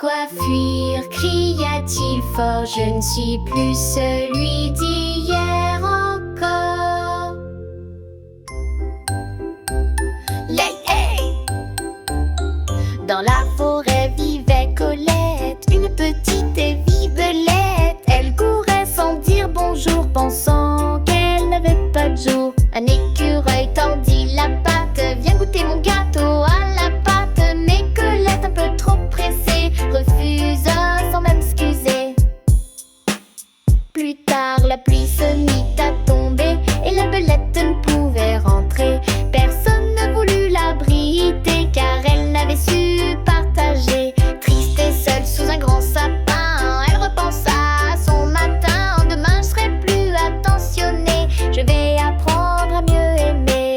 Pourquoi fuir? Cria-t-il fort. Je ne suis plus celui d'hier encore. Hey, hey! Dans la forêt vivait Colette, une petite et vive belette. Elle courait sans dire bonjour, pensant qu'elle n'avait pas de jour. Un écureuil tendit la patte. Viens goûter mon gâteau à la pâte. Mais Colette, un peu trop pressée, refusa sans même s'excuser. Plus tard, la pluie se mit à tomber et la belette ne pouvait rentrer. Personne ne voulut l'abriter car elle n'avait su partager. Triste et seule sous un grand sapin, elle repensa à son matin. Demain je serai plus attentionnée, je vais apprendre à mieux aimer.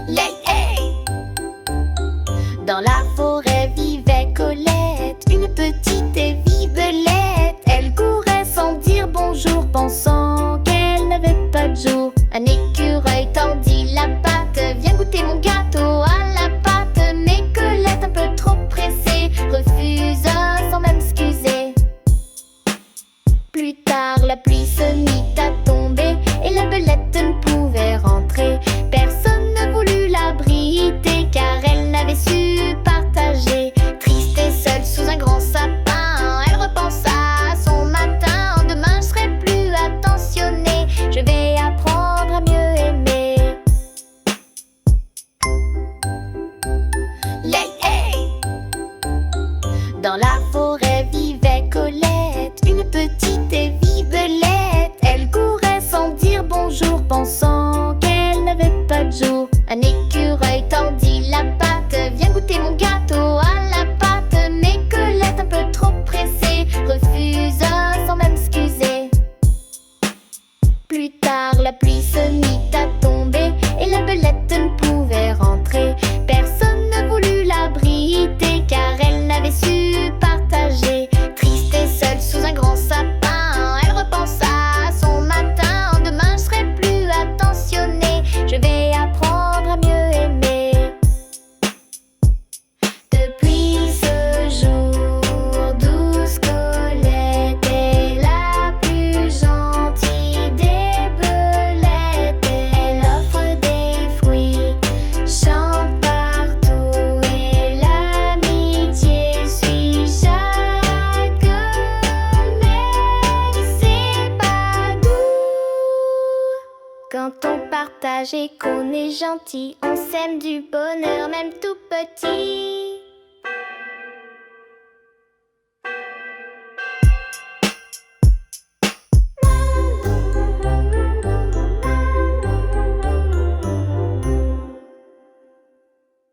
Hey, hey! Dans la forêt vivait Colette, une petite et vive belette. Elle courait sans dire bonjour, pensant qu'elle n'avait pas de jour. Un écureuil tendit la patte. Viens goûter mon gâteau à la pâte. Mais Colette, un peu trop pressée, refusa sans même s'excuser. Plus tard, la pluie se mit à tomber et la belette ne pouvait rentrer. Personne ne voulut l'abriter car elle n'avait su partager. Triste et seule sous un grand sapin, elle repensa à son matin. Demain je serai plus attentionnée, je vais apprendre à mieux aimer. Hey, hey! Dans la forêt vivait Colette, une petite et vive belette. Elle courait sans dire bonjour, pensant qu'elle n'avait pas de jour. Un écureuil tendit la patte. Viens goûter mon gâteau à la pâte. Mais Colette, un peu trop pressée, refusa sans même s'excuser. Plus tard, la pluie se mit à tomber et la belette ne pouvait rentrer. Personne ne voulut l'abriter car elle n'avait su partager. Triste et seule sous un grand sapin, elle repensa à son matin. Demain je serai plus attentionnée, je vais apprendre à mieux aimer. Depuis ce jour, douce Colette est la plus gentille des belettes. Elle offre des fruits, chante partout et l'amitié suit chaque mec. C'est pas doux quand on partage et qu'on est gentil. On sème du bonheur même tout petit.